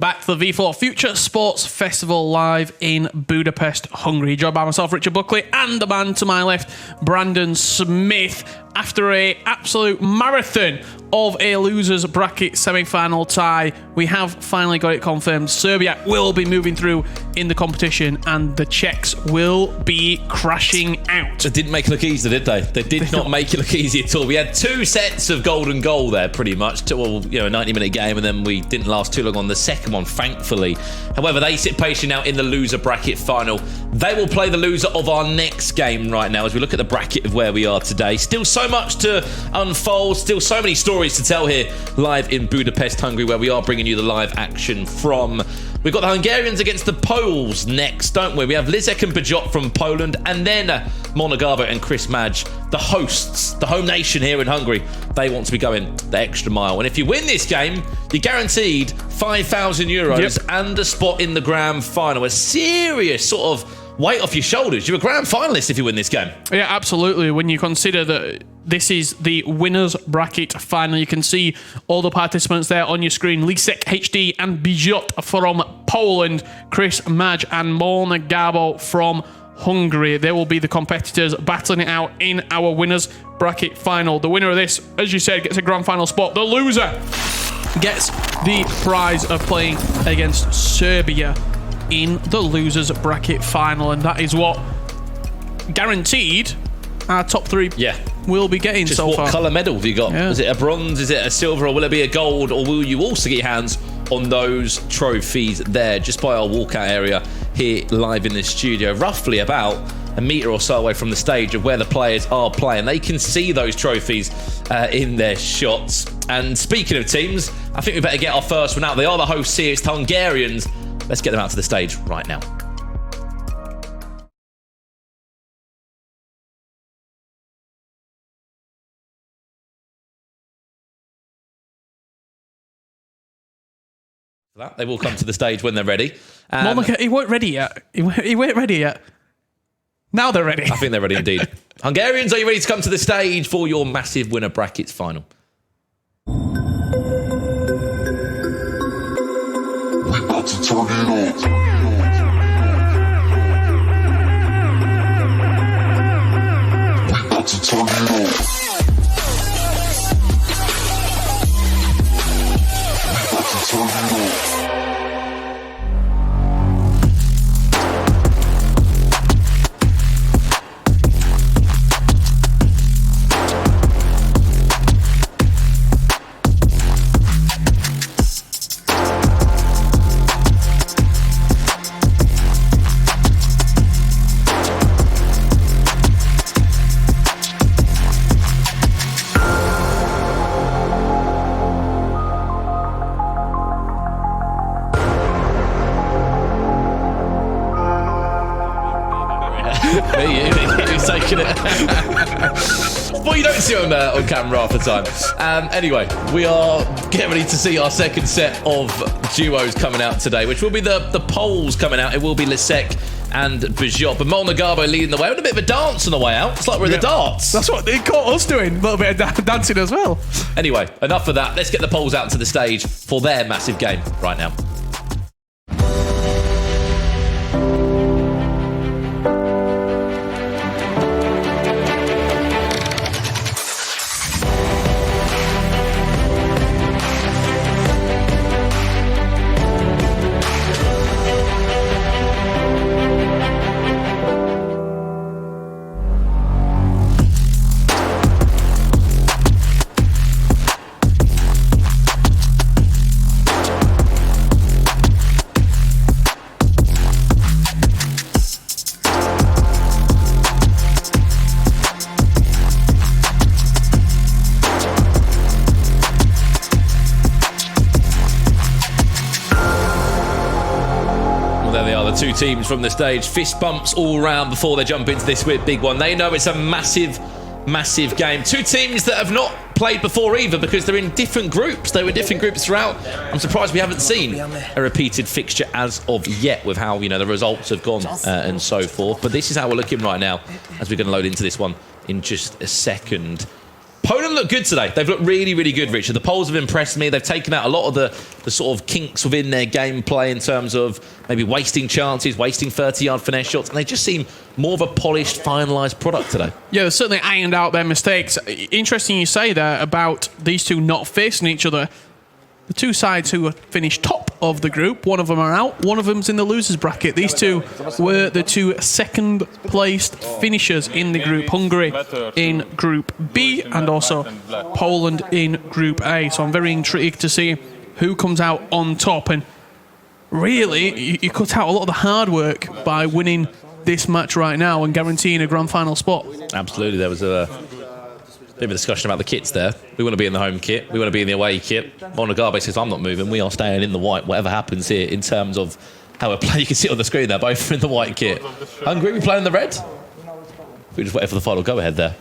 Back to the V4 Future Sports Festival live in Budapest, Hungary. Joined by myself, Richard Buckley, and the man to my left, Brandon Smith. After an absolute marathon of a losers bracket semi-final tie, we have finally got it confirmed. Serbia will be moving through in the competition, and the Czechs will be crashing out. They didn't make it look easy, did they? They did not make it look easy at all. We had two sets of golden goal there, pretty much. Well, a 90-minute game, and then we didn't last too long on the second one, thankfully. However, they sit patiently now in the loser bracket final. They will play the loser of our next game right now as we look at the bracket of where we are today. Still so much to unfold, still so many stories to tell here live in Budapest, Hungary, where we are bringing you the live action from. We've got the Hungarians against the Poles next, don't we? We have Lizek and Bajot from Poland, and then Monagaba and Chris Madge, the hosts, the home nation here in Hungary. They want to be going the extra mile. And if you win this game, you're guaranteed €5,000 and a spot in the grand final. A serious sort of weight off your shoulders. You're a grand finalist if you win this game. Yeah, absolutely. When you consider that this is the winners bracket final, you can see all the participants there on your screen. Lisek HD and Bijot from Poland, Chris Madge and Mona Gabo from Hungary. They will be the competitors battling it out in our winners bracket final. The winner of this, as you said, gets a grand final spot. The loser gets the prize of playing against Serbia in the losers bracket final, and that is what guaranteed our top three will be getting. Just so what far. colour medal have you got? Is it a bronze, is it a silver, or will it be a gold, or will you also get your hands on those trophies there just by our walkout area here live in the studio, roughly about a metre or so away from the stage of where the players are playing. They can see those trophies in their shots. And speaking of teams, I think we better get our first one out. They are the hosts here, it's the Hungarians. Let's get them out to the stage right now. They will come to the stage when they're ready. Monica, he weren't ready yet. He weren't ready yet. Now they're ready. I think they're ready indeed. Hungarians, are you ready to come to the stage for your massive winner brackets final? We got to turn it up. We got to turn it up. We got to turn it up. He's taking it. Well, you don't see him on camera half the time. Anyway, we are getting ready to see our second set of duos coming out today, which will be the Poles coming out. It will be Lisek and Bijot. But Molnagabo leading the way. With a bit of a dance on the way out. It's like we're in the darts. That's what they caught us doing. A little bit of dancing as well. Anyway, enough of that. Let's get the Poles out to the stage for their massive game right now. Two teams from the stage, fist bumps all round before they jump into this big one. They know it's a massive game. Two teams that have not played before either, because they're in different groups. They were different groups throughout. I'm surprised we haven't seen a repeated fixture as of yet, with how the results have gone and so forth. But this is how we're looking right now as we're going to load into this one in just a second. Poland look good today. They've looked really, really good, Richard. The Poles have impressed me. They've taken out a lot of the sort of kinks within their gameplay in terms of maybe wasting chances, wasting 30-yard finesse shots, and they just seem more of a polished, finalised product today. Yeah, they've certainly ironed out their mistakes. Interesting you say there about these two not facing each other. The two sides who finished top of the group, one of them are out, one of them's in the losers bracket. These two were the two second-placed finishers in the group. Hungary in Group B and also Poland in Group A. So I'm very intrigued to see who comes out on top. And really, you cut out a lot of the hard work by winning this match right now and guaranteeing a grand final spot. Absolutely. There was a bit of a discussion about the kits there. We want to be in the home kit. We want to be in the away kit. Monagabe says, I'm not moving. We are staying in the white, whatever happens here in terms of how we're playing. You can see it on the screen there, both in the white kit. Hungary, we playing the red? We just wait for the final go-ahead there.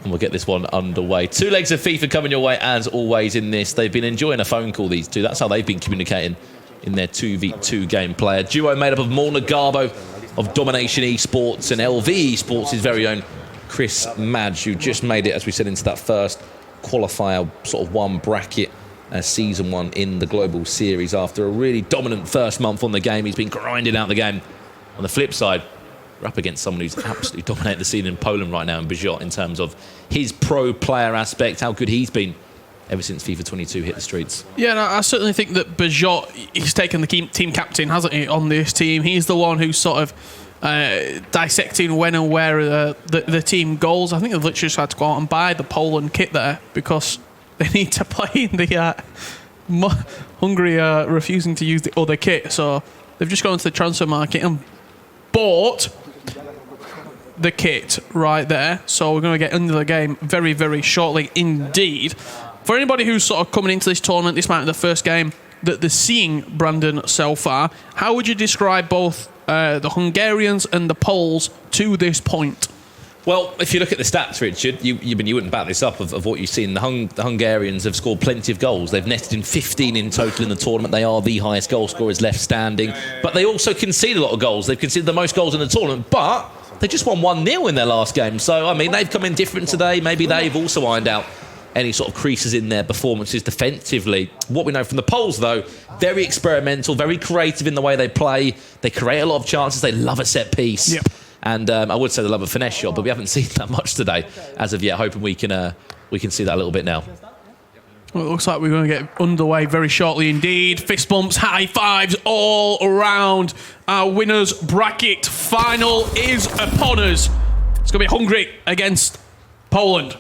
And we'll get this one underway. 2 legs of FIFA coming your way, as always, in this. They've been enjoying a phone call, these two. That's how they've been communicating in their 2v2 game play. A duo made up of Morna Garbo of Domination Esports and LV Esports, his very own Chris Madge, who just made it, as we said, into that first qualifier, sort of one bracket, season 1 in the Global Series after a really dominant first month on the game. He's been grinding out the game. On the flip side, we're up against someone who's absolutely dominating the scene in Poland right now, in Bijot, in terms of his pro player aspect, how good he's been ever since FIFA 22 hit the streets. Yeah, no, I certainly think that Bijot, he's taken the team captain, hasn't he, on this team. He's the one who's sort of dissecting when and where the team goals. I think they've literally just had to go out and buy the Poland kit there because they need to play in the Hungary refusing to use the other kit. So they've just gone to the transfer market and bought the kit right there. So we're going to get into the game very, very shortly indeed. For anybody who's sort of coming into this tournament, this might be the first game that they're seeing Brandon so far. How would you describe both the Hungarians and the Poles to this point? Well, if you look at the stats, Richard, you wouldn't back this up of what you've seen. The Hungarians have scored plenty of goals. They've netted in 15 in total in the tournament. They are the highest goal scorers left standing. But they also concede a lot of goals. They've conceded the most goals in the tournament, but they just won 1-0 in their last game. So, I mean, they've come in different today. Maybe they've also ironed out any sort of creases in their performances defensively. What we know from the Poles, though, very experimental, very creative in the way they play. They create a lot of chances. They love a set piece. Yep. And I would say they love a finesse shot, but we haven't seen that much today as of yet. Hoping we can see that a little bit now. Well, it looks like we're going to get underway very shortly indeed. Fist bumps, high fives all around. Our winners bracket final is upon us. It's going to be Hungary against Poland.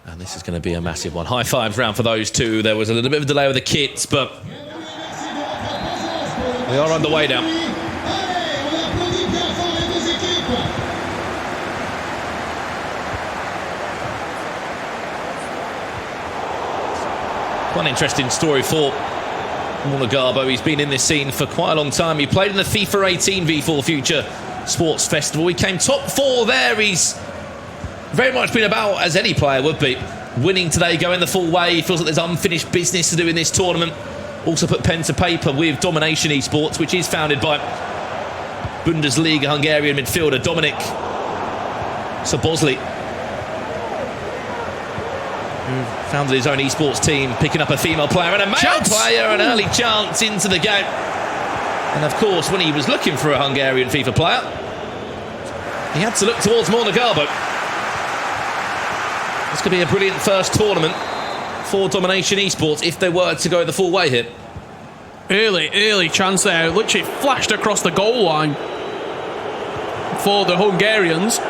And this is going to be a massive one. High fives round for those two. There was a little bit of a delay with the kits, but we are underway now. One interesting story for Garbo. He's been in this scene for quite a long time. He played in the FIFA 18 V4 Future Sports Festival. He came top 4 there. He's very much been about, as any player would be, winning today, going the full way. He feels like there's unfinished business to do in this tournament. Also put pen to paper with Domination Esports, which is founded by Bundesliga Hungarian midfielder Dominik Sobozli, who founded his own esports team, picking up a female player and a male player, an early chance into the game. And of course, when he was looking for a Hungarian FIFA player, he had to look towards Morna Garbo. This could be a brilliant first tournament for Domination Esports if they were to go the full way here. Early chance there. Literally flashed across the goal line for the Hungarians.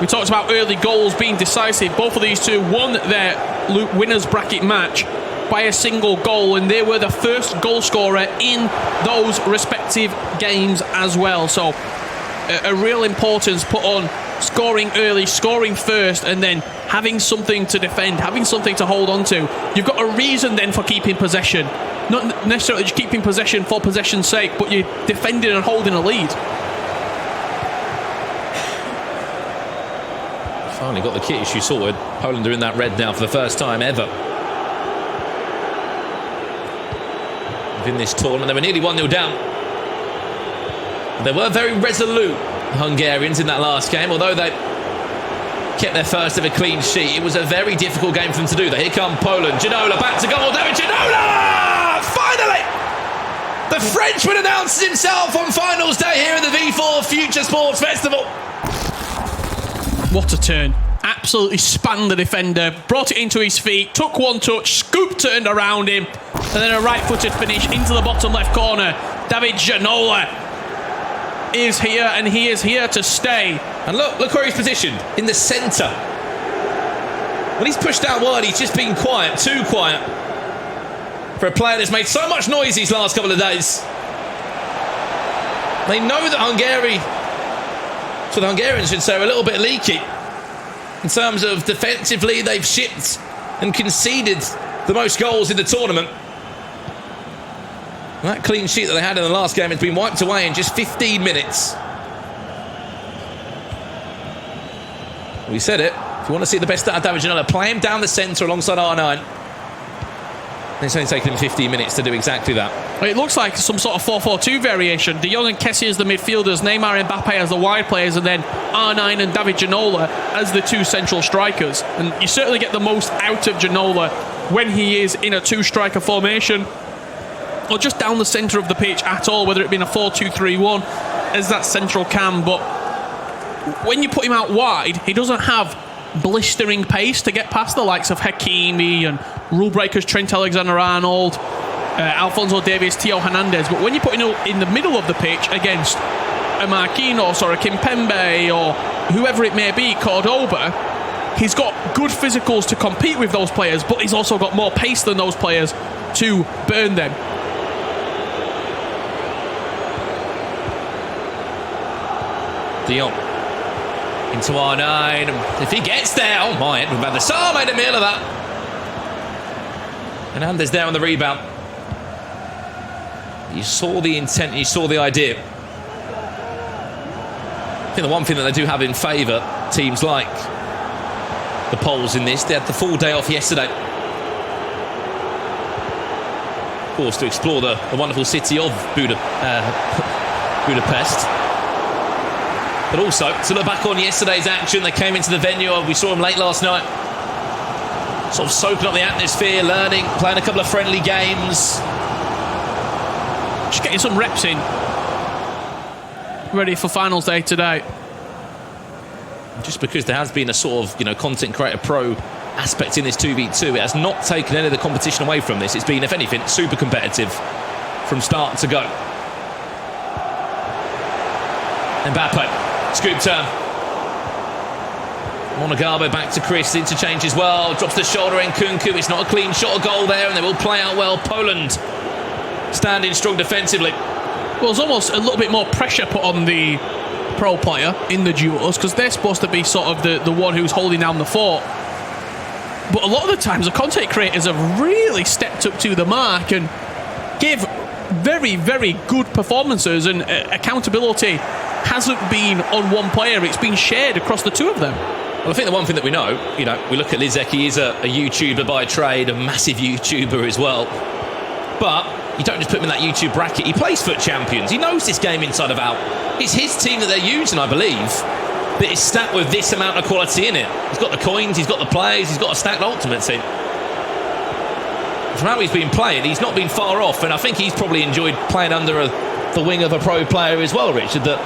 We talked about early goals being decisive. Both of these two won their winners bracket match by a single goal, and they were the first goal scorer in those respective games as well. So a real importance put on scoring early, scoring first, and then having something to defend, having something to hold on to. You've got a reason then for keeping possession. Not necessarily just keeping possession for possession's sake, but you're defending and holding a lead. Finally got the kit issue sorted. Poland are in that red now for the first time ever within this tournament. They were nearly 1-0 down. They were very resolute, the Hungarians, in that last game, although they kept their first ever clean sheet. It was a very difficult game for them to do that. Here come Poland. Ginola back to goal. David Ginola! Finally! The Frenchman announces himself on finals day here at the V4 Future Sports Festival. What a turn. Absolutely spanned the defender, brought it into his feet, took one touch, scoop turned around him, and then a right-footed finish into the bottom left corner. David Ginola is here, and he is here to stay. And look where he's positioned, in the centre. When he's pushed out wide, he's just been quiet, too quiet. For a player that's made so much noise these last couple of days. They know that the Hungarians should say, are a little bit leaky. In terms of defensively, they've shipped and conceded the most goals in the tournament. And that clean sheet that they had in the last game has been wiped away in just 15 minutes. We said it. If you want to see the best out of David Ginola, play him down the centre alongside R9. It's only taken him 15 minutes to do exactly that. It looks like some sort of 4-4-2 variation. De Jong and Kessie as the midfielders, Neymar and Mbappe as the wide players, and then R9 and David Ginola as the two central strikers. And you certainly get the most out of Ginola when he is in a two-striker formation, or just down the centre of the pitch at all, whether it be in a 4-2-3-1 as that central cam. But when you put him out wide, he doesn't have blistering pace to get past the likes of Hakimi and rule breakers Trent Alexander-Arnold, Alphonso Davies, Theo Hernandez. But when you put him in the middle of the pitch against a Marquinhos or a Kimpembe or whoever it may be, Cordoba, he's got good physicals to compete with those players, but he's also got more pace than those players to burn them. De Jong into R9. If he gets there, oh my, Van der Sar made a meal of that. And Anders there on the rebound. You saw the intent, you saw the idea. I think the one thing that they do have in favour, teams like the Poles in this, they had the full day off yesterday. Of course, to explore the wonderful city of Budapest. But also, to look back on yesterday's action, they came into the venue, we saw them late last night. Sort of soaking up the atmosphere, learning, playing a couple of friendly games. Just getting some reps in. Ready for finals day today. Just because there has been a sort of, content creator pro aspect in this 2v2, it has not taken any of the competition away from this. It's been, if anything, super competitive from start to go. Mbappe. Scoop turn. Monogabo back to Chris, interchange as well, drops the shoulder in Kunku. It's not a clean shot, a goal there, and they will play out well. Poland standing strong defensively. Well, there's almost a little bit more pressure put on the pro player in the duels because they're supposed to be sort of the one who's holding down the fort. But a lot of the times the content creators have really stepped up to the mark and give very, very good performances, and accountability hasn't been on one player, it's been shared across the two of them. Well, I think the one thing that we know, we look at Lizek, he is a YouTuber by trade, a massive YouTuber as well. But you don't just put him in that YouTube bracket. He plays FUT Champions. He knows this game inside of out. It's his team that they're using, I believe, that is stacked with this amount of quality in it. He's got the coins, he's got the players, he's got a stacked ultimate team. From how he's been playing, he's not been far off, and I think he's probably enjoyed playing under the wing of a pro player as well, Richard, that,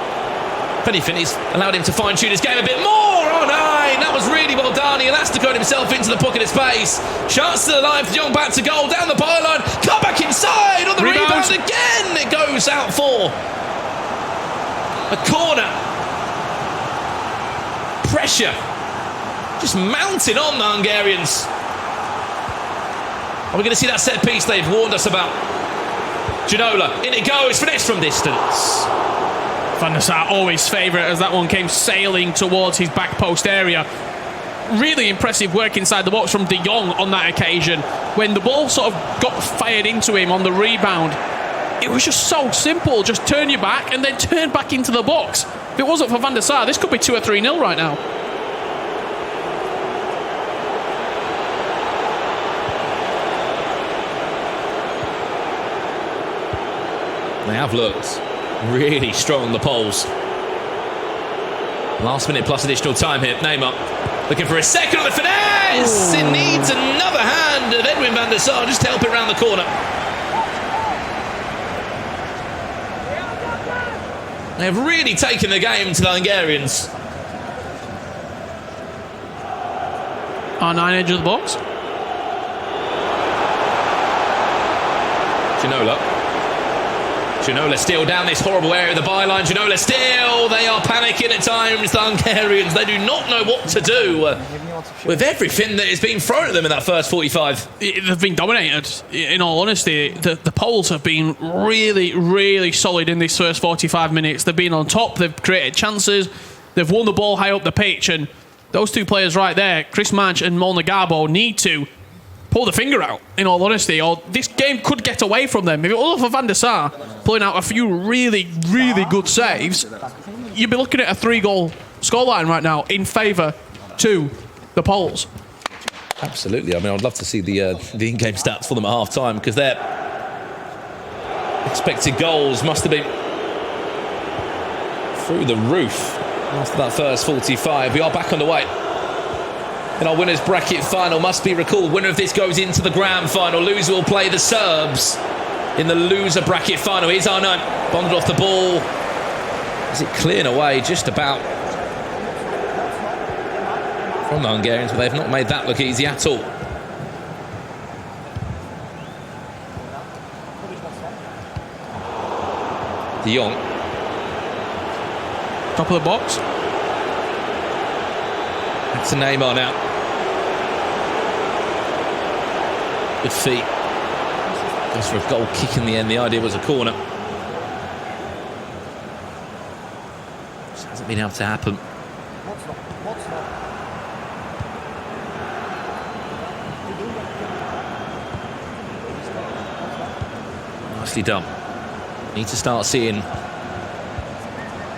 if anything, it's allowed him to fine-tune his game a bit more. Oh, nine! That was really well done. He elasticated himself into the pocket of space. Chance to the line for De Jong, back to goal, down the byline, cut back inside on the rebound again. It goes out for a corner. Pressure just mounting on the Hungarians. Are we going to see that set piece they've warned us about? Ginola, in it goes, finished from distance. Van der Sar always favourite as that one came sailing towards his back post area. Really impressive work inside the box from De Jong on that occasion. When the ball sort of got fired into him on the rebound, it was just so simple. Just turn your back and then turn back into the box. If it wasn't for Van der Sar, this could be 2 or 3-0 right now. They have looked really strong, the Poles. Last minute plus additional time here. Neymar. Looking for a second on the finesse. It needs another hand of Edwin van der Sar just to help it round the corner. They have really taken the game to the Hungarians. R9 edge of the box. Ginola still down this horrible area of the byline. Ginola still. They are panicking at times, the Hungarians. They do not know what to do with everything that is being thrown at them in that first 45. They've been dominated, in all honesty. The Poles have been really, really solid in this first 45 minutes. They've been on top. They've created chances. They've won the ball high up the pitch. And those two players right there, Chris Madge and Molnar Garbo, need to pull the finger out, in all honesty, or this game could get away from them. If it wasn't for Van der Sar pulling out a few really, really good saves, you'd be looking at a 3-goal scoreline right now in favour to the Poles. Absolutely. I mean, I'd love to see the in-game stats for them at half-time, because their expected goals must have been through the roof after that first 45. We are back underway in our winners bracket final. Must be recalled, winner of this goes into the grand final. Loser will play the Serbs in the loser bracket final. Here's R9, bonded off the ball. Is it clearing away just about from the Hungarians, but they've not made that look easy at all. De Jong. Top of the box. That's a Neymar now. Good feet. Goes for a goal kick in the end. The idea was a corner. Just hasn't been able to happen. Nicely done. Need to start seeing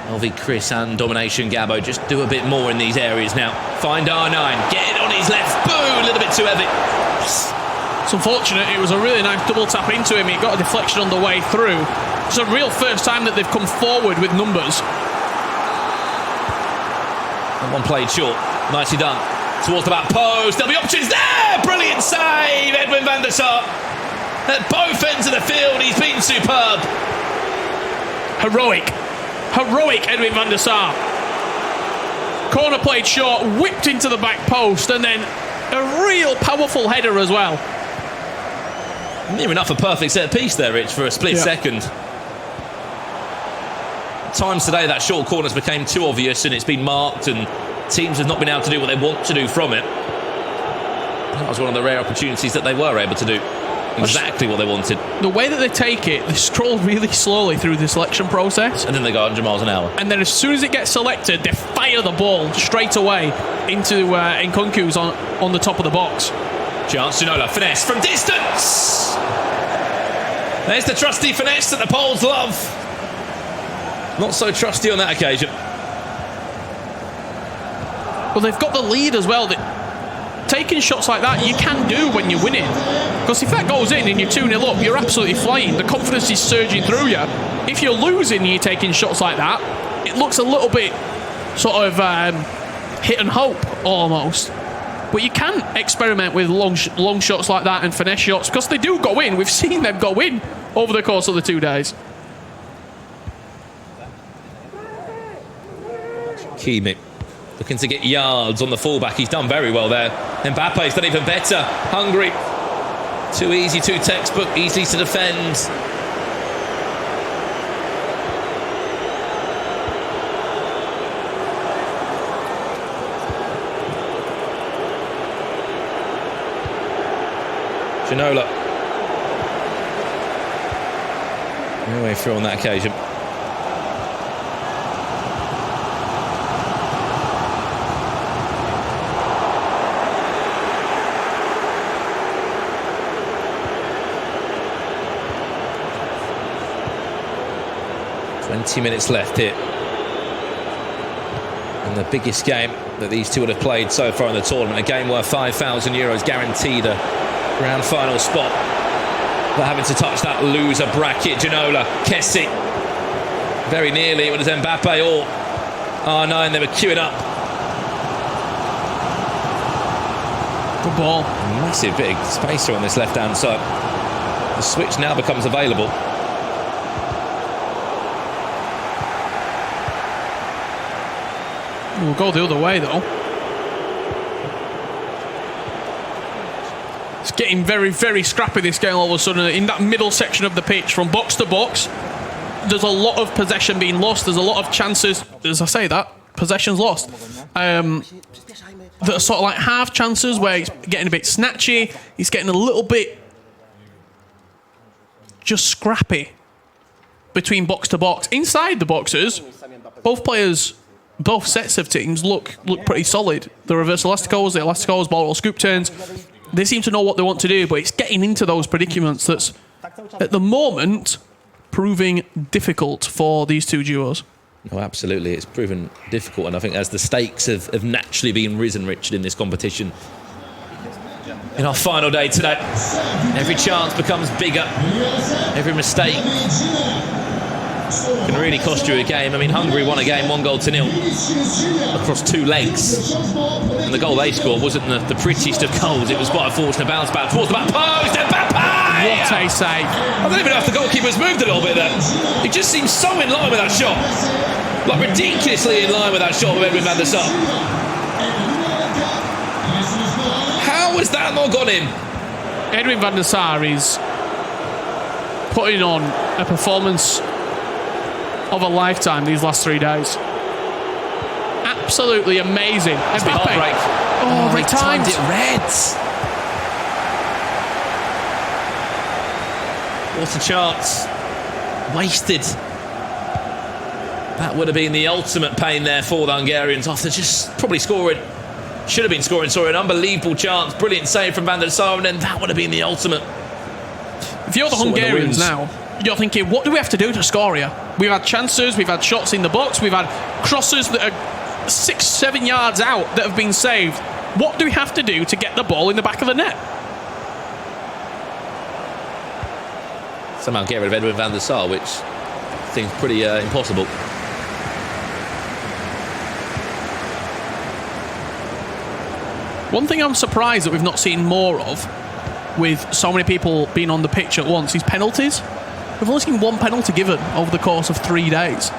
LV Chris and Domination Gabo just do a bit more in these areas now. Find R9, get it on his left, boom, a little bit too heavy. It's unfortunate. It was a really nice double tap into him. He got a deflection on the way through. It's a real first time that they've come forward with numbers. That one played short. Nicely done. Towards the back post. There'll be options there. Brilliant save, Edwin van der Sar. At both ends of the field, he's been superb. Heroic Edwin van der Sar. Corner played short, whipped into the back post, and then a real powerful header as well. Near enough a perfect set piece there, Rich, for a split second. At times today, that short corners became too obvious and it's been marked, and teams have not been able to do what they want to do from it. That was one of the rare opportunities that they were able to do exactly what they wanted. The way that they take it, they scroll really slowly through the selection process. And then they go 100 miles an hour. And then as soon as it gets selected, they fire the ball straight away into Nkunku's on the top of the box. Chance, Ginola, finesse from distance. There's the trusty finesse that the Poles love. Not so trusty on that occasion. Well, they've got the lead as well. Taking shots like that, you can do when you're winning. Because if that goes in and you're 2-0 up, you're absolutely flying. The confidence is surging through you. If you're losing and you're taking shots like that, it looks a little bit sort of hit and hope almost. But you can experiment with long shots like that and finesse shots, because they do go in. We've seen them go in over the course of the 2 days. Kimmich looking to get yards on the fullback. He's done very well there. Mbappe's done even better. Hungary. Too easy, too textbook, easy to defend. Ginola. No way through on that occasion. Minutes left here, and the biggest game that these two would have played so far in the tournament, a game worth €5,000 guaranteed, a grand final spot, but having to touch that loser bracket. Ginola, Kessie, very nearly. It was Mbappe or R9. They were queuing up. Good ball. Massive big spacer on this left-hand side. The switch now becomes available. We'll go the other way, though. It's getting very, very scrappy, this game, all of a sudden. In that middle section of the pitch, from box to box, there's a lot of possession being lost. There's a lot of chances, as I say that, possession's lost. That are sort of like half chances where it's getting a bit snatchy. It's getting a little bit just scrappy between box to box. Inside the boxes, both players, both sets of teams look pretty solid. The reverse elasticals, the elasticals, ball roll scoop turns, they seem to know what they want to do, but it's getting into those predicaments that's, at the moment, proving difficult for these two duos. Oh, absolutely. It's proven difficult, and I think as the stakes have naturally been risen, Richard, in this competition, in our final day today, every chance becomes bigger. Every mistake can really cost you a game. I mean, Hungary won a game 1-0 across 2 legs. And the goal they scored wasn't the prettiest of goals. It was quite a fortunate bounce back towards the back post. Mbappe! What a save. I don't even know if the goalkeeper's moved a little bit there. He just seems so in line with that shot. Like ridiculously in line with that shot of Edwin van der Sar. How has that not gone in? Edwin van der Sar is putting on a performance of a lifetime these last 3 days. Absolutely amazing. Heartbreak. Oh, they timed it Reds. What a chance. Wasted. That would have been the ultimate pain there for the Hungarians after just probably scoring. Should have been scoring, sorry, an unbelievable chance. Brilliant save from van der Sar, and then that would have been the ultimate. If you're the Hungarians now, you're thinking, what do we have to do to score here? We've had chances, we've had shots in the box, we've had crosses that are 6-7 yards out that have been saved. What do we have to do to get the ball in the back of the net? Somehow get rid of Edwin van der Sar, which seems pretty impossible. One thing I'm surprised that we've not seen more of, with so many people being on the pitch at once, is penalties. We've only seen 1 penalty given over the course of 3 days.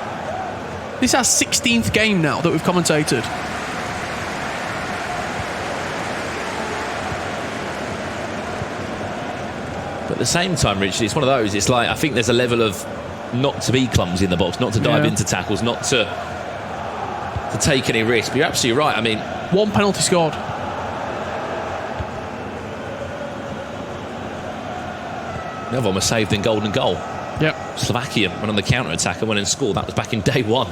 This is our 16th game now that we've commentated. But at the same time, Richard, it's one of those, it's like, I think there's a level of not to be clumsy in the box, not to dive into tackles, not to take any risk. But you're absolutely right. I mean, 1 penalty scored. The other one was saved in golden goal. Yep. Slovakia went on the counter-attack and went and scored. That was back in day 1.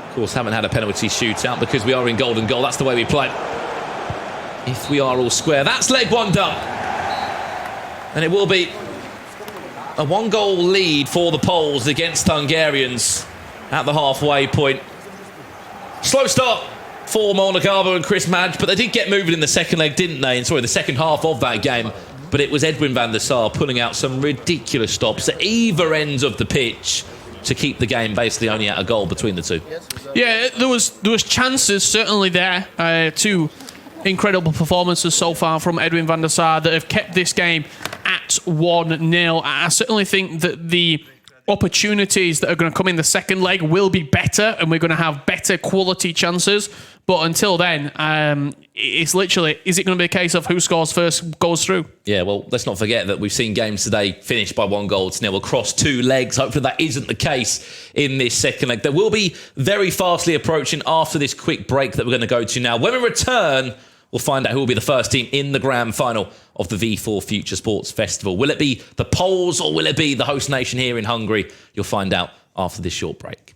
Of course, haven't had a penalty shootout because we are in golden goal. That's the way we play. If we are all square. That's leg 1 done. And it will be a 1-goal lead for the Poles against Hungarians at the halfway point. Slow start for Monacarbo and Chris Madge, but they did get moving in the second leg, didn't they? And sorry, the second half of that game. But it was Edwin van der Sar pulling out some ridiculous stops at either ends of the pitch to keep the game basically only at a goal between the two. Yeah, there was chances certainly there. 2 incredible performances so far from Edwin van der Sar that have kept this game at 1-0. I certainly think that the opportunities that are going to come in the second leg will be better, and we're going to have better quality chances. But until then, it's literally, is it going to be a case of who scores first goes through? Yeah, well, let's not forget that we've seen games today finished by 1-0 across 2 legs. Hopefully that isn't the case in this second leg. That will be very fastly approaching after this quick break that we're going to go to now. When we return, we'll find out who will be the first team in the grand final of the V4 Future Sports Festival. Will it be the Poles or will it be the host nation here in Hungary? You'll find out after this short break.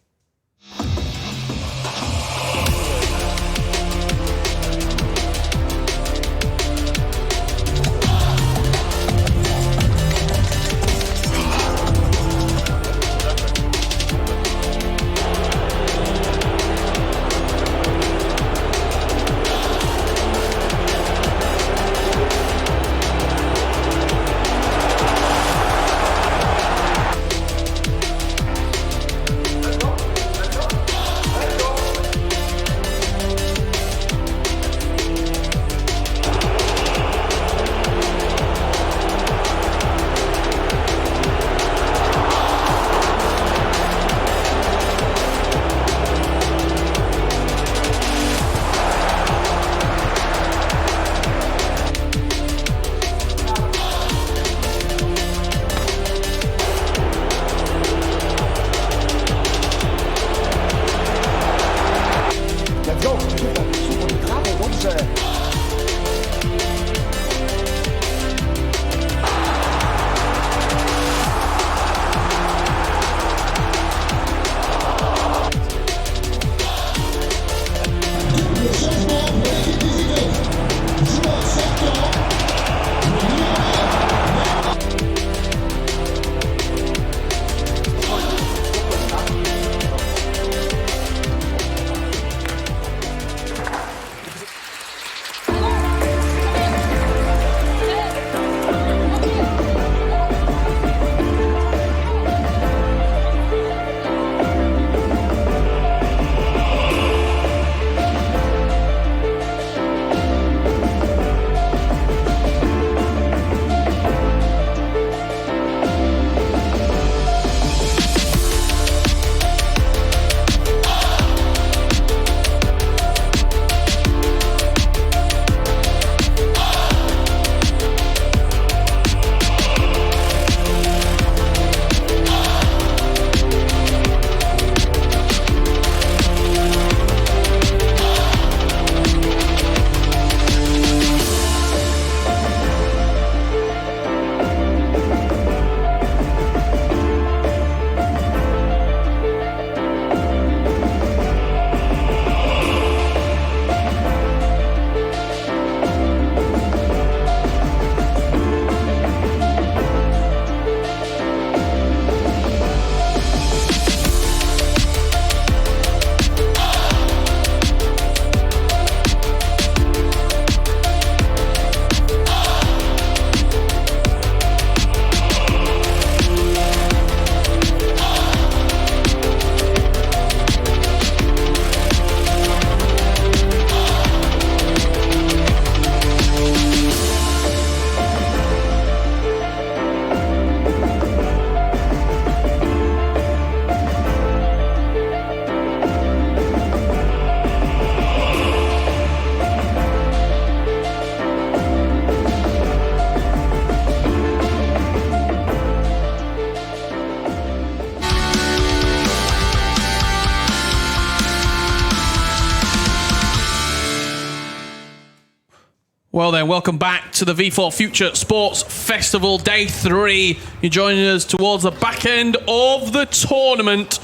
Well then, welcome back to the V4 Future Sports Festival Day 3. You're joining us towards the back end of the tournament.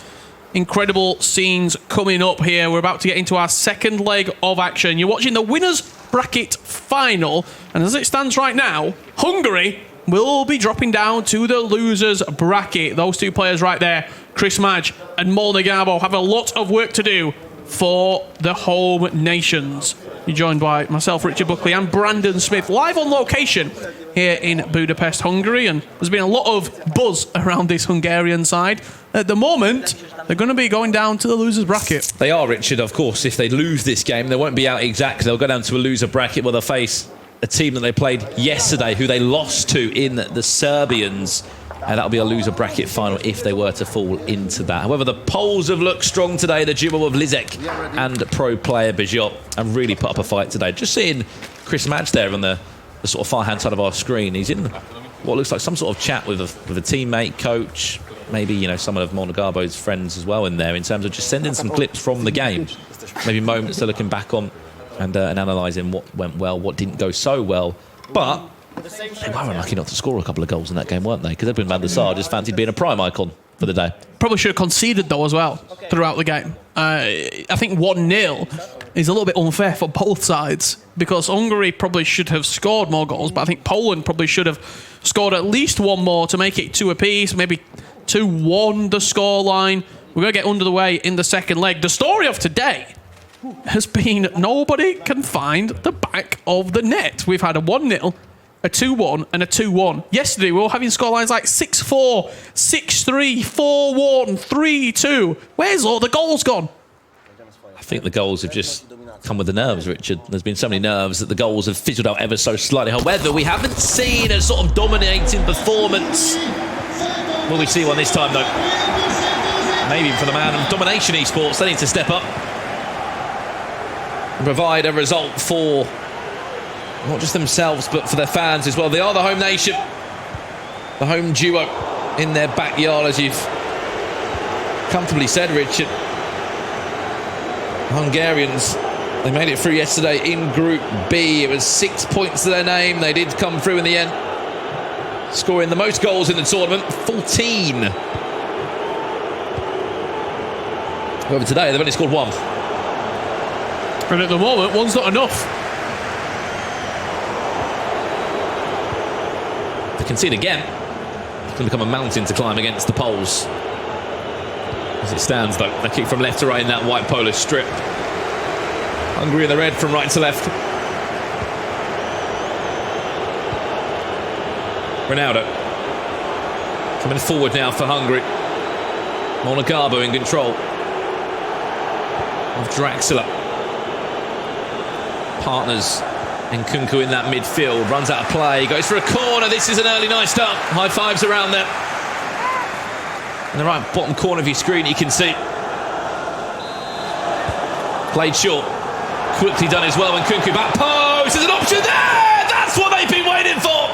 Incredible scenes coming up here. We're about to get into our second leg of action. You're watching the winners bracket final, and as it stands right now, Hungary will be dropping down to the losers bracket. Those two players right there, Chris Madge and Molnar Garbo, have a lot of work to do for the home nations. You're joined by myself, Richard Buckley, and Brandon Smith, live on location here in Budapest, Hungary. And there's been a lot of buzz around this Hungarian side. At the moment, they're going to be going down to the losers bracket. They are, Richard, of course. If they lose this game, they won't be out exactly. They'll go down to a loser bracket where they'll face a team that they played yesterday, who they lost to in the Serbians. And that'll be a loser bracket final if they were to fall into that. However, the Poles have looked strong today. The duo of Lizek and pro player Bijot have really put up a fight today. Just seeing Chris Madge there on the sort of far-hand side of our screen. He's in what looks like some sort of chat with a teammate, coach, maybe, you know, some of Molnar Garbo's friends as well in there, in terms of just sending some clips from the game. Maybe moments they're looking back on and analysing what went well, what didn't go so well. But they were unlucky not to score a couple of goals in that game, weren't they? Because Edwin van der Sar just fancied being a prime icon for the day. Probably should have conceded, though, as well, throughout the game. I think 1-0 is a little bit unfair for both sides, because Hungary probably should have scored more goals, but I think Poland probably should have scored at least one more to make it 2 apiece, maybe 2-1 the scoreline. We're going to get under the way in the second leg. The story of today has been nobody can find the back of the net. We've had a 1-0, a 2-1 and a 2-1. Yesterday we were having scorelines like 6-4, 6-3, 4-1, 3-2. Where's all the goals gone? I think the goals have just come with the nerves, Richard. There's been so many nerves that the goals have fizzled out ever so slightly. However, we haven't seen a sort of dominating performance. Will we see one this time, though? Maybe for the man of Domination Esports, they need to step up and provide a result for not just themselves, but for their fans as well. They are the home nation, the home duo in their backyard, as you've comfortably said, Richard. Hungarians, they made it through yesterday in Group B. It was 6 points to their name. They did come through in the end, scoring the most goals in the tournament, 14. However, today they've only scored 1. And at the moment, 1's not enough. If they concede again, it's going to become a mountain to climb against the Poles. As it stands, though, they kick from left to right in that white Polish strip. Hungary in the red from right to left. Ronaldo coming forward now for Hungary. Molnar Garbo in control of Draxler. Partners in Kunku in that midfield. Runs out of play, goes for a corner. This is an early nice start. High fives around there. In the right bottom corner of your screen, you can see. Played short. Quickly done as well when Kunku back post. There's an option there! That's what they've been waiting for!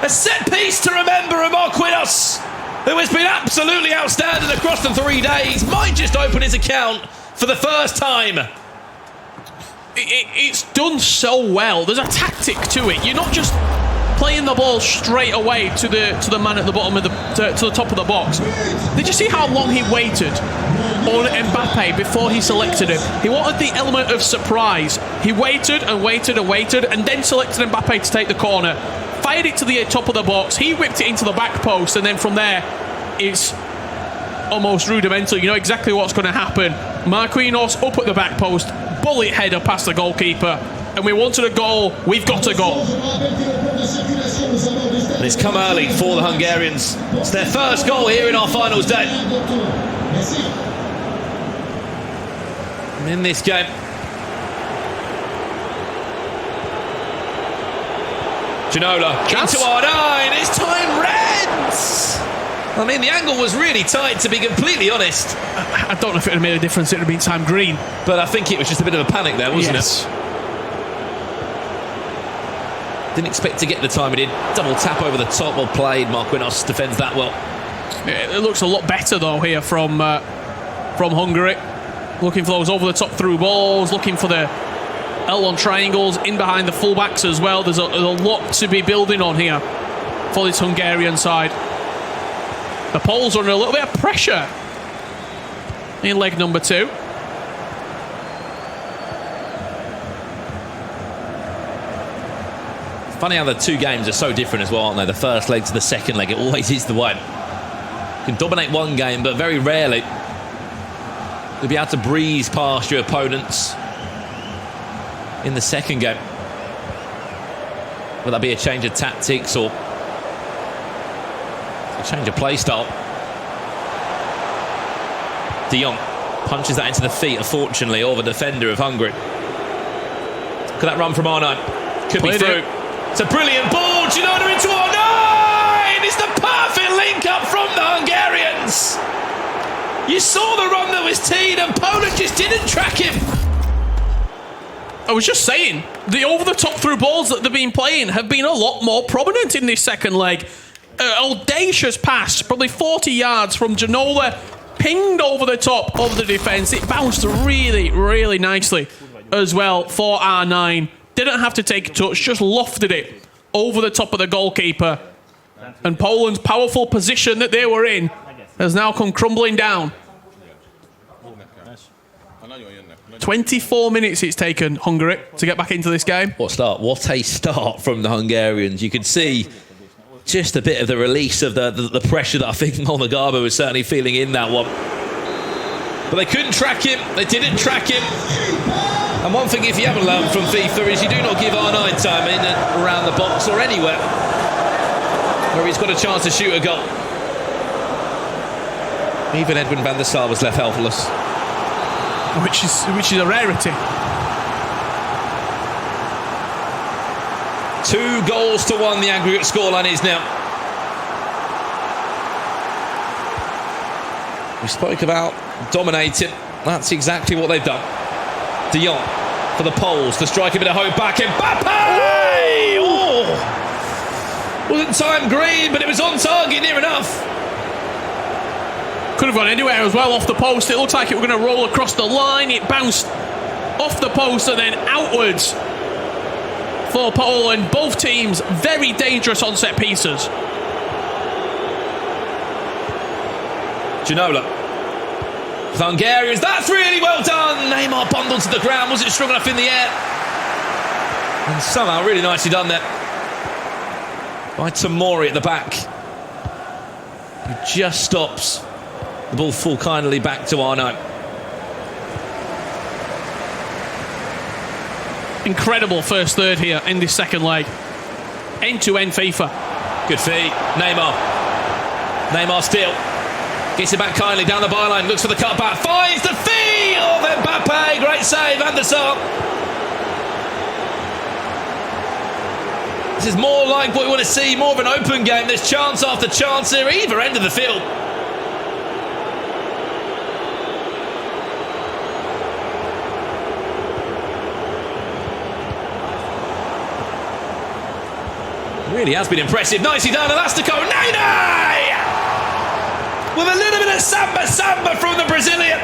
A set piece to remember of Marquinhos, who has been absolutely outstanding across the 3 days. Might just open his account for the first time. It's done so well. There's a tactic to it. You're not just playing the ball straight away to the man at the bottom of to the top of the box. Did you see how long he waited on Mbappe before he selected him? He wanted the element of surprise. He waited and waited and waited, and then selected Mbappe to take the corner. Fired it to the top of the box. He whipped it into the back post, and then from there, it's almost rudimental. You know exactly what's going to happen. Marquinhos up at the back post, bullet header past the goalkeeper, and we wanted a goal. We've got a goal. And it's come early for the Hungarians. It's their first goal here in our finals day. And in this game, Ginola into our 9. It's time Reds. I mean, the angle was really tight, to be completely honest. I don't know if it would have made a difference. It would have been time green. But I think it was just a bit of a panic there, wasn't it? Didn't expect to get the time he did. Double tap over the top. Well played. Marquinhos defends that well. It looks a lot better, though, here from Hungary. Looking for those over-the-top through balls. Looking for the L1 triangles in behind the fullbacks as well. There's a lot to be building on here for this Hungarian side. The Poles are under a little bit of pressure in leg number 2. Funny how the two games are so different as well, aren't they? The first leg to the second leg, it always is the way. You can dominate one game, but very rarely you'll be able to breeze past your opponents in the second game. Will that be a change of tactics or a change of play style? De Jong punches that into the feet, unfortunately, of a defender of Hungary. Look at that run from R9. Could be through. It's a brilliant ball. Ginola into R9! It's the perfect link up from the Hungarians. You saw the run that was teed and Poland just didn't track him. I was just saying, the over-the-top through balls that they've been playing have been a lot more prominent in this second leg. Audacious pass, probably 40 yards from Ginola, pinged over the top of the defence. It bounced really, really nicely as well for R9. Didn't have to take a touch, just lofted it over the top of the goalkeeper. And Poland's powerful position that they were in has now come crumbling down. 24 minutes it's taken Hungary to get back into this game. What a start from the Hungarians. You could see just a bit of the release of the pressure that I think Molnagaba was certainly feeling in that one. But they couldn't track him. They didn't track him. And one thing, if you haven't learned from FIFA, is you do not give R9 time in and around the box or anywhere where he's got a chance to shoot a goal. Even Edwin van der Sar was left helpless. Which is a rarity. 2-1 the aggregate scoreline is now. We spoke about dominating. That's exactly what they've done. De Jong for the Poles to strike a bit of hope back. Mbappe! Oh! Wasn't time green, but it was on target near enough. Could have gone anywhere as well off the post. It looks like it was going to roll across the line. It bounced off the post and then outwards for Poland. Both teams very dangerous on set pieces. Ginola. The Hungarians, that's really well done. Neymar bundled to the ground, wasn't strong enough in the air. And somehow really nicely done there by Tamori at the back, who just stops the ball fall kindly back to R9. Incredible first third here in this second leg. End-to-end FIFA. Good feet. Neymar still. Gets it back kindly down the byline. Looks for the cutback. Finds the feet of Mbappe. Great save. Van der Sar. This is more like what we want to see. More of an open game. There's chance after chance here. Either end of the field. Really has been impressive. Nicely done, Elastico. Nene! With a little bit of samba from the Brazilian.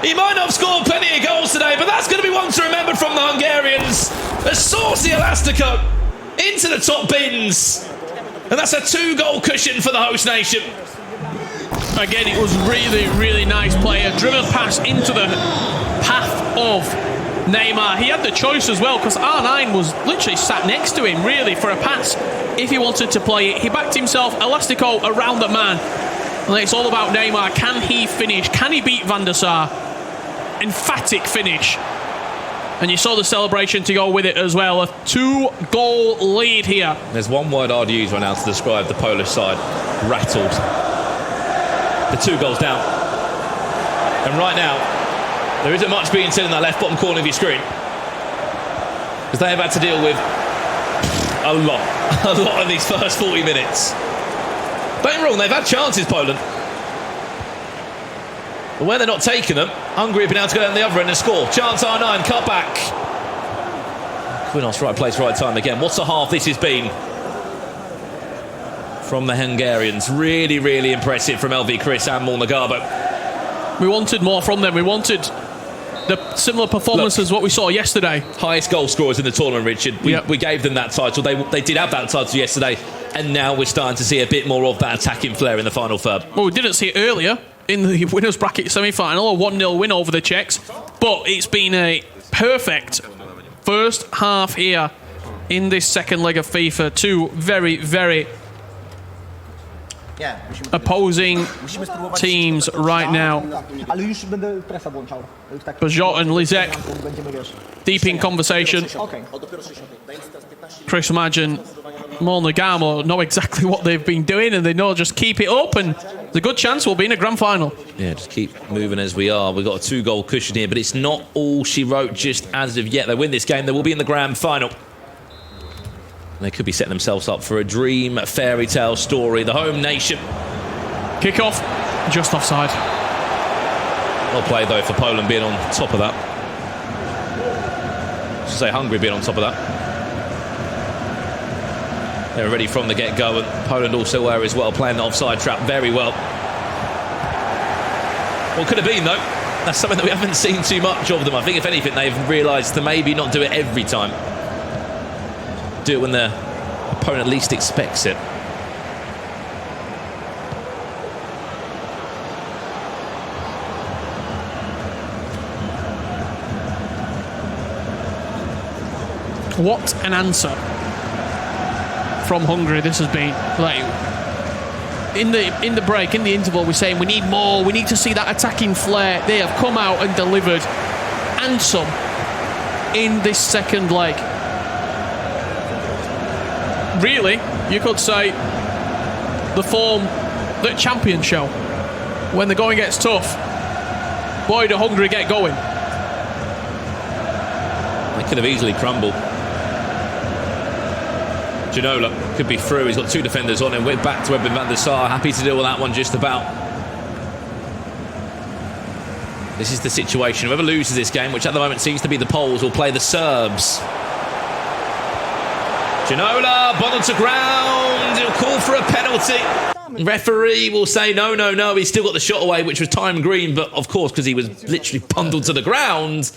He might not have scored plenty of goals today, but that's going to be one to remember from the Hungarians. A saucy Elastico into the top bins. And that's a 2-goal cushion for the host nation. Again, it was really, really nice play. A driven pass into the path of Neymar. He had the choice as well because R9 was literally sat next to him really for a pass if he wanted to play it. He backed himself, Elastico around the man. And it's all about Neymar. Can he finish? Can he beat Van der Sar? Emphatic finish. And you saw the celebration to go with it as well. A 2-goal lead here. There's one word I'd use right now to describe the Polish side. Rattled. The 2 goals down. And right now, there isn't much being said in that left bottom corner of your screen. Because they have had to deal with a lot in these first 40 minutes. Don't get me wrong, they've had chances, Poland. But where they're not taking them, Hungary have been able to go down the other end and score. Chance R9, cut back. Quinos, right place, right time again. What a half this has been from the Hungarians. Really, really impressive from LV Chris and Molnagaba. We wanted more from them. We wanted the similar performance as what we saw yesterday. Highest goal scorers in the tournament, Richard. We gave them that title. They did have that title yesterday, and now we're starting to see a bit more of that attacking flair in the final third. Well, we didn't see it earlier in the winners bracket semi-final, a 1-0 win over the Czechs, but it's been a perfect first half here in this second leg of FIFA. Two very, very opposing teams right now. Bajot and Lizek deep in conversation. Chris Madge and Molnagamo know exactly what they've been doing, and they know just keep it up, and there's a good chance we'll be in a grand final. Yeah, just keep moving as we are. We've got a 2-goal cushion here, but it's not all she wrote just as of yet. They win this game, they will be in the grand final. They could be setting themselves up for a dream fairy tale story. The home nation. Kick-off, just offside. Well played, though, for Poland being on top of that. I should say Hungary being on top of that. They were ready from the get-go, and Poland also were as well, playing the offside trap very well. What could have been, though? That's something that we haven't seen too much of them. I think, if anything, they've realised to maybe not do it every time. Do it when the opponent least expects it. What an answer from Hungary this has been. Like, in the break, in the interval, we're saying we need more, we need to see that attacking flair. They have come out and delivered, and some, in this second leg. Really, you could say the form that champions show. When the going gets tough, boy, do Hungary get going. They could have easily crumbled. Ginola could be through. He's got two defenders on him. We're back to Edwin van der Sar. Happy to deal with that one just about. This is the situation. Whoever loses this game, which at the moment seems to be the Poles, will play the Serbs. Ginola, bottom to ground. He'll call for a penalty. Referee will say no. He's still got the shot away, which was time green, but of course, because he was literally bundled to the ground,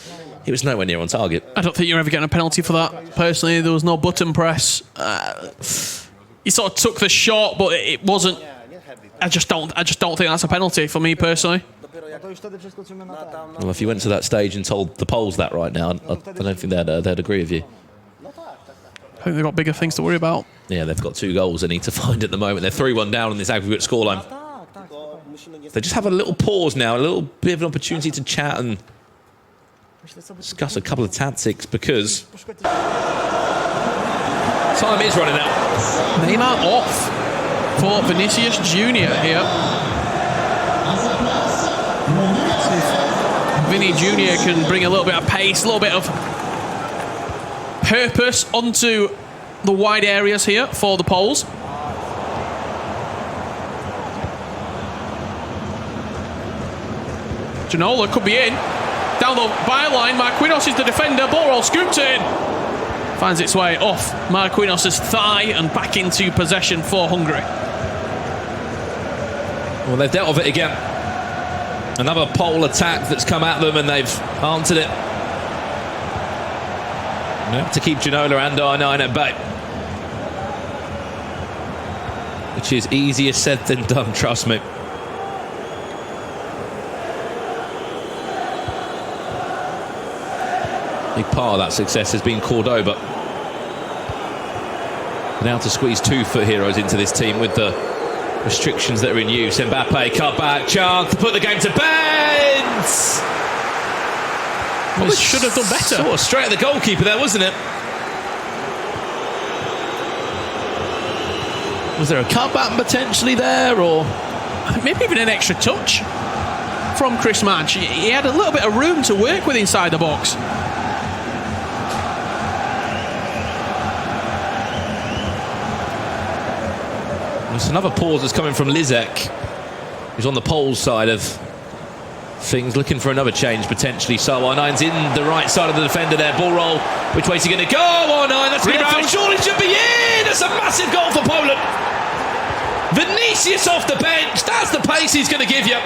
he was nowhere near on target. I don't think you're ever getting a penalty for that. Personally, there was no button press. He sort of took the shot, but it wasn't. I just don't think that's a penalty for me personally. Well, if you went to that stage and told the Poles that right now, I don't think they'd agree with you. I think they've got bigger things to worry about. Yeah, they've got 2 goals they need to find at the moment. They're 3-1 down on this aggregate scoreline. They just have a little pause now, a little bit of an opportunity to chat and discuss a couple of tactics, because time is running out. Neymar off for Vinicius Junior here. Vinny Junior can bring a little bit of pace, a little bit of purpose onto the wide areas here for the Poles. Ginola could be in. Down the byline, Marquinhos is the defender. Ball scooped in. Finds its way off Marquinhos' thigh and back into possession for Hungary. Well, they've dealt with it again. Another Pole attack that's come at them, and they've answered it. To keep Ginola and R9 at bay. Which is easier said than done, trust me. Big part of that success has been Cordoba. Now to squeeze 2-foot heroes into this team with the restrictions that are in use. Mbappe, cut back, chance to put the game to bed! Well, they should have done better. Sort of straight at the goalkeeper there, wasn't it? Was there a cutback potentially there, or maybe even an extra touch from Chris Madge? He had a little bit of room to work with inside the box. There's another pause that's coming from Lizek, who's on the Poles side of things, looking for another change potentially. So R9's in the right side of the defender there. Ball roll. Which way's he going to go? R9, that's rebound. Surely should be in. That's a massive goal for Poland. Vinicius off the bench. That's the pace he's going to give you.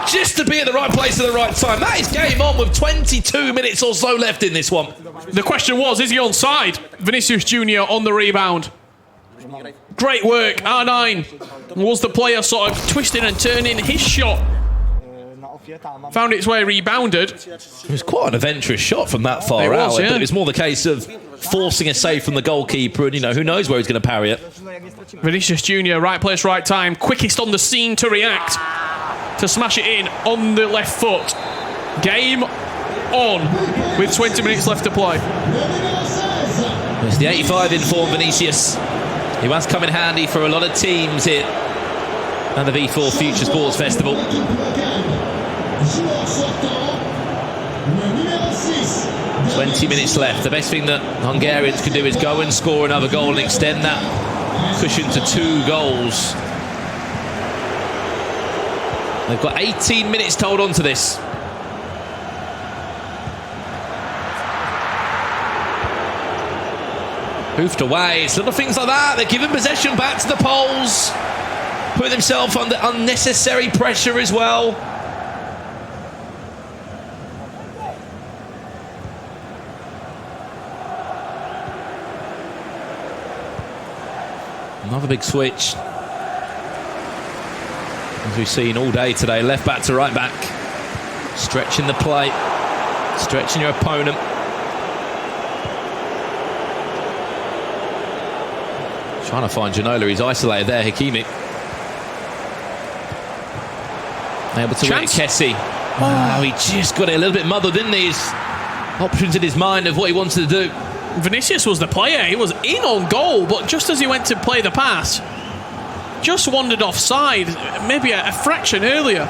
just to be at the right place at the right time. That is game on with 22 minutes or so left in this one. The question was, is he onside? Vinicius Jr. on the rebound. Great work, R9. Was the player sort of twisting and turning his shot? Found its way rebounded. It was quite an adventurous shot from that far out. Yeah. But it was more the case of forcing a save from the goalkeeper, and who knows where he's going to parry it. Vinicius Jr., right place, right time. Quickest on the scene to react. To smash it in on the left foot. Game on with 20 minutes left to play. It's the 85 in form, Vinicius. He has come in handy for a lot of teams here at the V4 Future Sports Festival. 20 minutes left. The best thing that Hungarians can do is go and score another goal and extend that cushion to 2 goals. They've got 18 minutes to hold on to this. Hoofed away. It's little things like that. They're giving possession back to the Poles. Putting themselves under unnecessary pressure as well. Another big switch. As we've seen all day today, left back to right back. Stretching the play. Stretching your opponent. Trying to find Ginola. He's isolated there, Hakimi. Able to win it, Kessie. Oh, he just got it a little bit muddled, didn't he? His options in his mind of what he wanted to do. Vinicius was the player. He was in on goal, but just as he went to play the pass, just wandered offside, maybe a fraction earlier.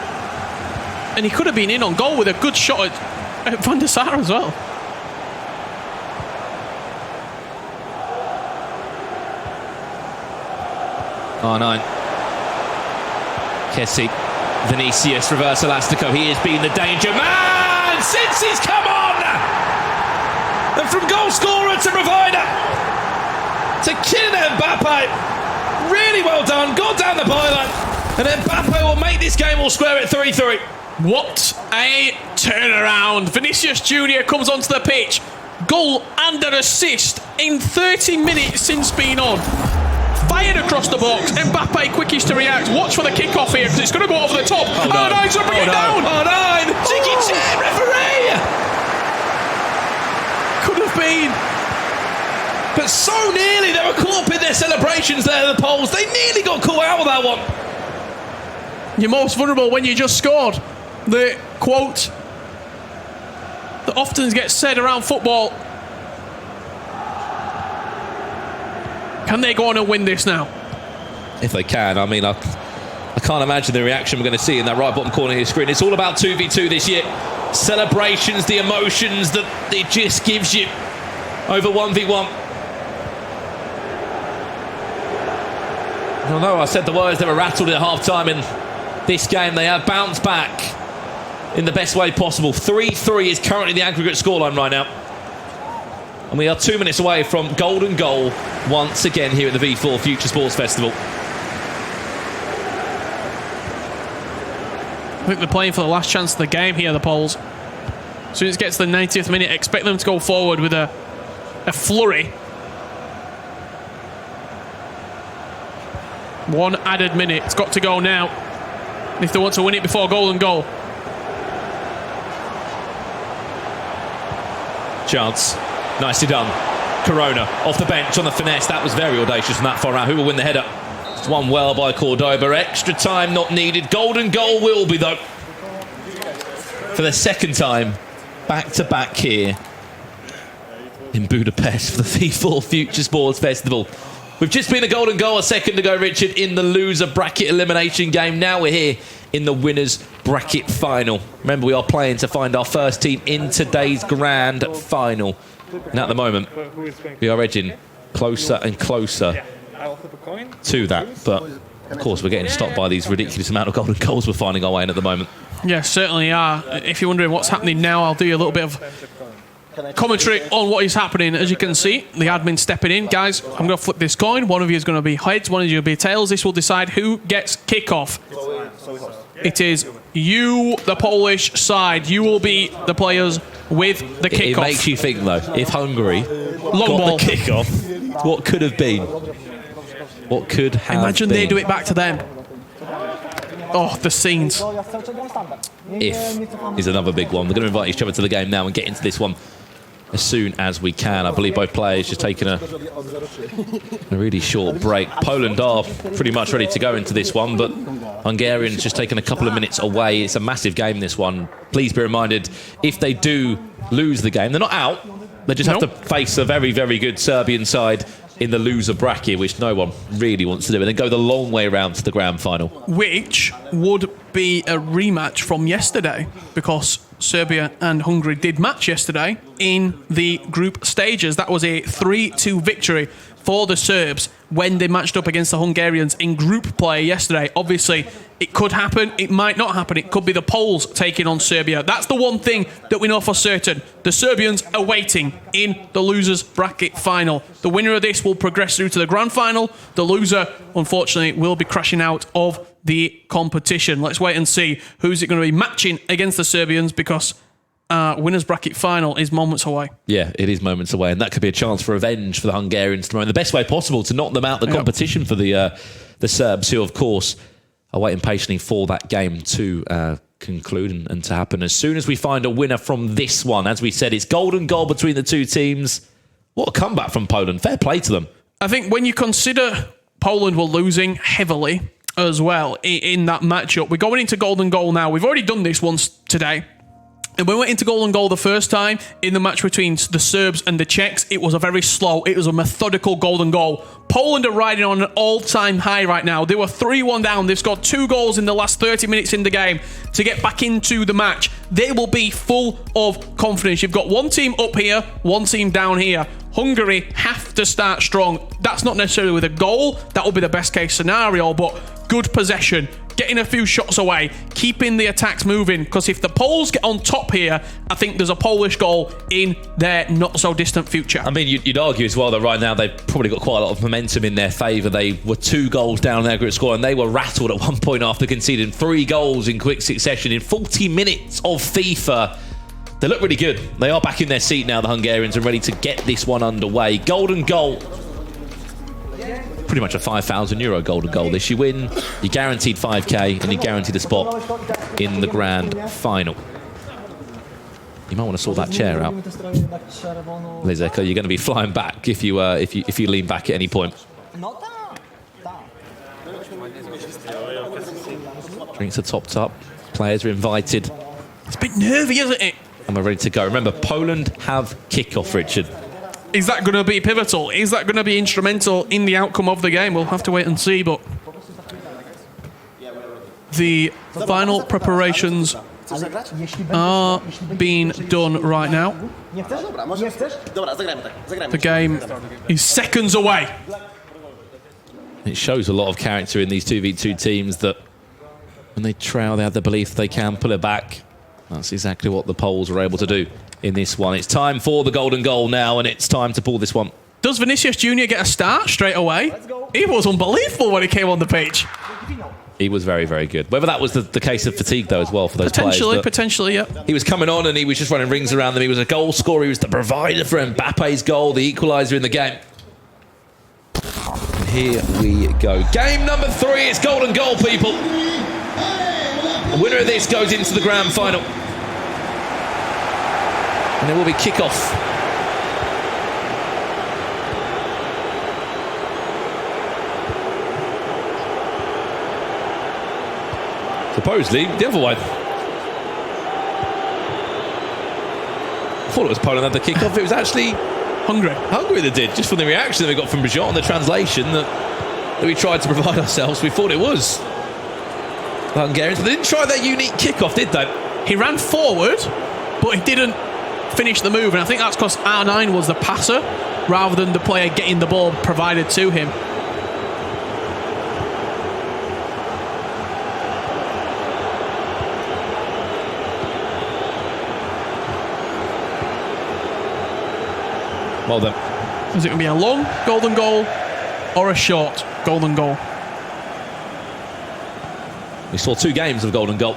And he could have been in on goal with a good shot at Van der Sar as well. R9. Kessie. Vinicius, reverse elastico. He has been the danger man since he's come on! And from goal scorer to provider to Kylian Mbappe. Really well done. Got down the byline. And then Mbappe will make this game all square at 3-3. What a turnaround. Vinicius Jr. comes onto the pitch. Goal and an assist in 30 minutes since being on. Fired across the box. Mbappe quickest to react. Watch for the kickoff here because it's going to go over the top. Oh, no. R9's going to bring it down. R9. Cheeky chair, referee. Could have been. But so nearly. They were caught up in their celebrations there, the Poles. They nearly got caught out with that one. You're most vulnerable when you just scored. The quote that often gets said around football. Can they go on and win this now? If they can. I mean, I can't imagine the reaction we're going to see in that right bottom corner of your screen. It's all about 2v2 this year. Celebrations, the emotions that it just gives you over 1v1. Although I said the words, they were rattled at half-time in this game, they have bounced back in the best way possible. 3-3 is currently the aggregate scoreline right now. And we are 2 minutes away from golden goal once again here at the V4 Future Sports Festival. I think they're playing for the last chance of the game here, the Poles. As soon as it gets to the 90th minute, expect them to go forward with a flurry. One added minute. It's got to go now if they want to win it before golden goal. Chance. Nicely done. Corona off the bench on the finesse. That was very audacious from that far out. Who will win the header? It's won well by Cordoba. Extra time not needed. Golden goal will be, though. For the second time, back-to-back here in Budapest for the V4 Future Sports Festival. We've just been a golden goal a second ago, Richard, in the loser bracket elimination game. Now we're here in the winners bracket final. Remember, we are playing to find our first team in today's grand final. And at the moment, we are edging closer and closer to that. But, of course, we're getting stopped by these ridiculous amount of golden goals we're finding our way in at the moment. Yeah, certainly are. If you're wondering what's happening now, I'll do you a little bit of commentary on what is happening. As you can see, the admin stepping in. Guys, I'm going to flip this coin. One of you is going to be heads, one of you will be tails. This will decide who gets kickoff. It is you, the Polish side, you will be the players with the kickoff. It makes you think, though, if Hungary got ball. the kickoff, what could have been? What could have Imagine been? they do it back to them. Oh, the scenes. If is another big one. We're going to invite each other to the game now and get into this one as soon as we can. I believe both players just taking a really short break. Poland are pretty much ready to go into this one, but Hungarians just taking a couple of minutes away. It's a massive game, this one. Please be reminded, if they do lose the game, they're not out. They just have to face a very, very good Serbian side in the loser bracket, which no one really wants to do, and then go the long way around to the grand final. Which would be a rematch from yesterday, because Serbia and Hungary did match yesterday in the group stages. That was a 3-2 victory for the Serbs when they matched up against the Hungarians in group play yesterday. Obviously, it could happen, it might not happen. It could be the Poles taking on Serbia. That's the one thing that we know for certain. The Serbians are waiting in the losers bracket final. The winner of this will progress through to the grand final. The loser, unfortunately, will be crashing out of the competition. Let's wait and see who's it going to be matching against the Serbians, because winners bracket final is moments away. Yeah, it is moments away, and that could be a chance for revenge for the Hungarians tomorrow in the best way possible to knock them out of the competition for the Serbs, who, of course, are waiting patiently for that game to conclude and to happen. As soon as we find a winner from this one, as we said, it's golden goal between the two teams. What a comeback from Poland. Fair play to them. I think when you consider Poland were losing heavily as well in that matchup, we're going into golden goal now. We've already done this once today. And when we went into golden goal the first time in the match between the Serbs and the Czechs, it was a very slow, it was a methodical golden goal. Poland are riding on an all-time high right now. They were 3-1 down. They've scored 2 goals in the last 30 minutes in the game to get back into the match. They will be full of confidence. You've got one team up here, one team down here. Hungary have to start strong. That's not necessarily with a goal. That will be the best case scenario, but good possession, getting a few shots away, keeping the attacks moving, because if the Poles get on top here, I think there's a Polish goal in their not-so-distant future. I mean, you'd argue as well that right now they've probably got quite a lot of momentum in their favour. They were 2 goals down in their group score, and they were rattled at one point after conceding 3 goals in quick succession in 40 minutes of FIFA. They look really good. They are back in their seat now, the Hungarians, and ready to get this one underway. Golden goal. Pretty much a €5,000 golden goal. This you win, you're guaranteed 5k, and you're guaranteed a spot in the grand final. You might want to sort that chair out, Lizek. You're going to be flying back if you lean back at any point. Drinks are topped up. Players are invited. It's a bit nervy, isn't it? And we're ready to go. Remember, Poland have kickoff, Richard. Is that going to be pivotal? Is that going to be instrumental in the outcome of the game? We'll have to wait and see, but the final preparations are being done right now. The game is seconds away. It shows a lot of character in these 2v2 teams that when they trail, they have the belief they can pull it back. That's exactly what the Poles were able to do in this one. It's time for the golden goal now, and it's time to pull this one. Does Vinicius Jr. get a start straight away? He was unbelievable when he came on the pitch. He was very, very good. Whether that was the case of fatigue, though, as well, for those players. Potentially, yeah. He was coming on and he was just running rings around them. He was a goal scorer. He was the provider for Mbappe's goal, the equaliser in the game. And here we go. Game number 3. It's golden goal, people. The winner of this goes into the grand final. And there will be kickoff. Supposedly, the other way. I thought it was Poland that had the kickoff. It was actually Hungary that did, just from the reaction that we got from Bajot and the translation that we tried to provide ourselves. We thought it was the Hungarians. But they didn't try their unique kickoff, did they? He ran forward, but he didn't finish the move, and I think that's because R9 was the passer rather than the player getting the ball provided to him. Well then. Is it going to be a long golden goal or a short golden goal? We saw 2 games of golden goal.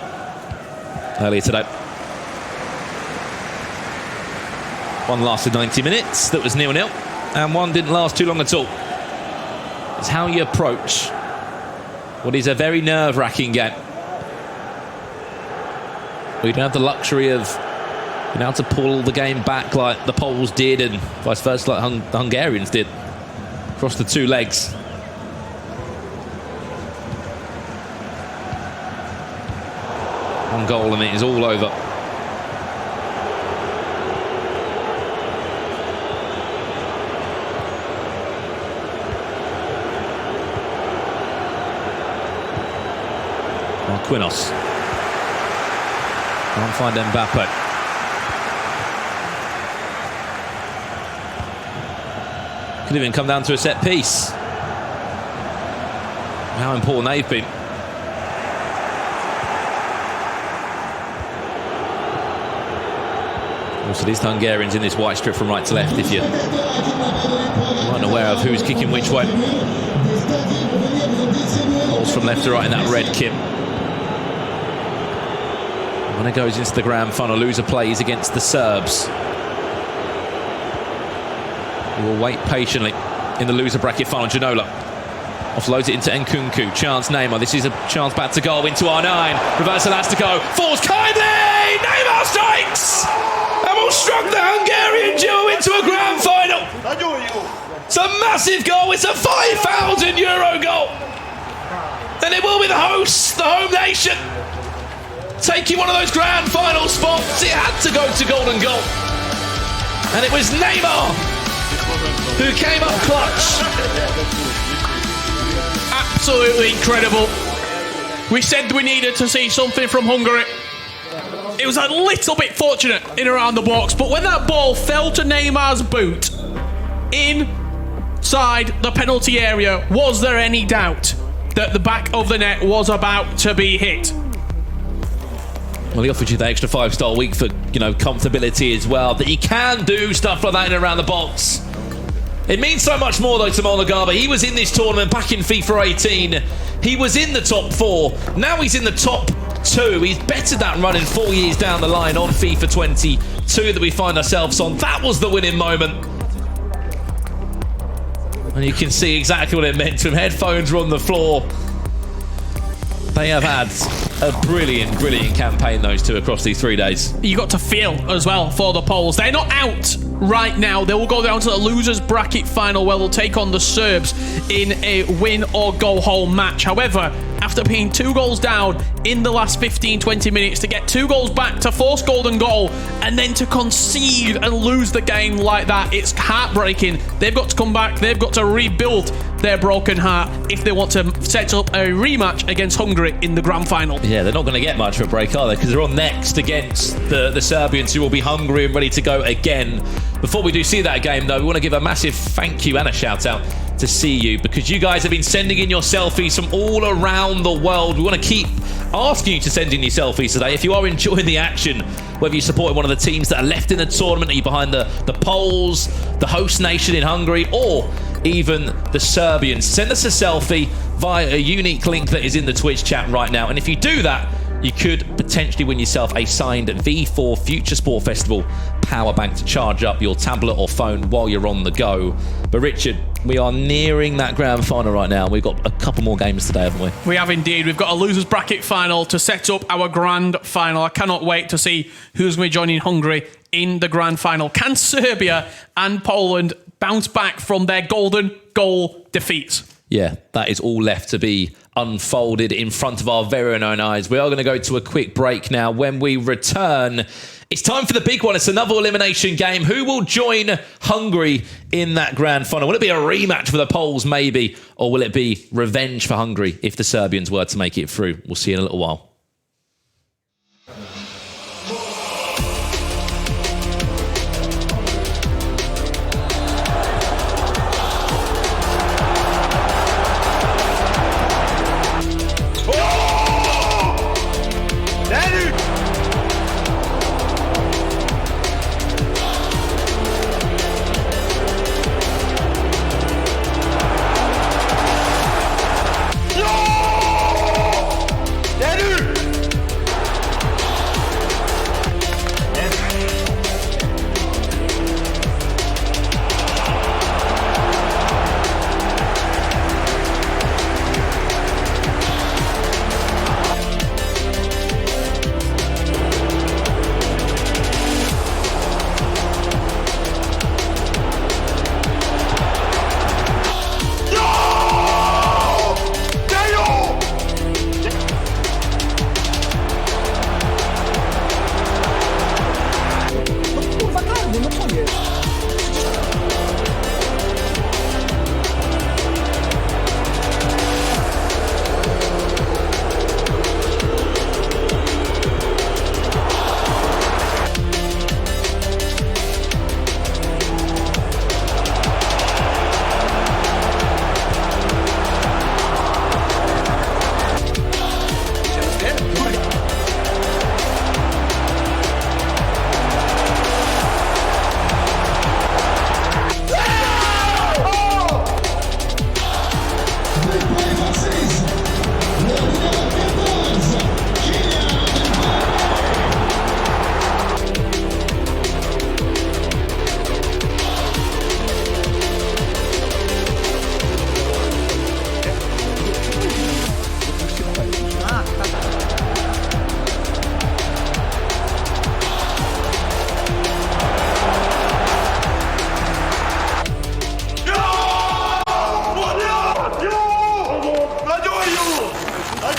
earlier today. One lasted 90 minutes, that was 0-0, and one didn't last too long at all. It's how you approach what is a very nerve-wracking game. We don't have the luxury of being able to pull the game back like the Poles did, and vice versa like the Hungarians did across the two legs. One goal and it is all over. Marquinhos. Can't find Mbappe. Could even come down to a set piece. How important they've been. Also, these Hungarians in this white strip from right to left, if you're unaware of who's kicking which way. Balls from left to right in that red kit. When it goes into the grand final, loser plays against the Serbs. We'll wait patiently in the loser bracket final. Ginola offloads it into Nkunku. Chance Neymar. This is a chance back to goal into R9. Reverse Elastico. Falls kindly. Neymar strikes! And will struck the Hungarian duo into a grand final. It's a massive goal. It's a €5,000 goal. And it will be the hosts, the home nation, taking one of those grand final spots. It had to go to golden goal. And it was Neymar who came up clutch. Absolutely incredible. We said we needed to see something from Hungary. It was a little bit fortunate in around the box, but when that ball fell to Neymar's boot inside the penalty area, was there any doubt that the back of the net was about to be hit? Well, he offered you the extra 5-star week for, comfortability as well, that you can do stuff like that in and around the box. It means so much more, though, to Molnagaba. He was in this tournament back in FIFA 18. He was in the top 4. Now he's in the top 2. He's bettered that run in 4 years down the line on FIFA 22 that we find ourselves on. That was the winning moment. And you can see exactly what it meant to him. Headphones were on the floor. They have had a brilliant, brilliant campaign, those two, across these 3 days. You got to feel as well for the Poles. They're not out right now. They will go down to the losers bracket final where they'll take on the Serbs in a win or go home match. However, after being 2 goals down in the last 15-20 minutes, to get 2 goals back, to force golden goal, and then to concede and lose the game like that, it's heartbreaking. They've got to come back. They've got to rebuild their broken heart if they want to set up a rematch against Hungary in the grand final. Yeah, they're not going to get much of a break, are they? Because they're on next against the Serbians, who will be hungry and ready to go again. Before we do see that game, though, we want to give a massive thank you and a shout out to CU, because you guys have been sending in your selfies from all around the world. We want to keep asking you to send in your selfies today. If you are enjoying the action, whether you support one of the teams that are left in the tournament, are you behind the Poles, the host nation in Hungary, or even the Serbians, send us a selfie via a unique link that is in the Twitch chat right now. And if you do that, you could potentially win yourself a signed V4 Future Sport Festival power bank to charge up your tablet or phone while you're on the go. But Richard, we are nearing that grand final right now. We've got a couple more games today, haven't we? We have indeed. We've got a losers bracket final to set up our grand final. I cannot wait to see who's going to be joining Hungary in the grand final. Can Serbia and Poland bounce back from their golden goal defeats? Yeah, that is all left to be unfolded in front of our very own eyes. We are going to go to a quick break now. When we return, it's time for the big one. It's another elimination game. Who will join Hungary in that grand final? Will it be a rematch for the Poles, maybe? Or will it be revenge for Hungary if the Serbians were to make it through? We'll see in a little while.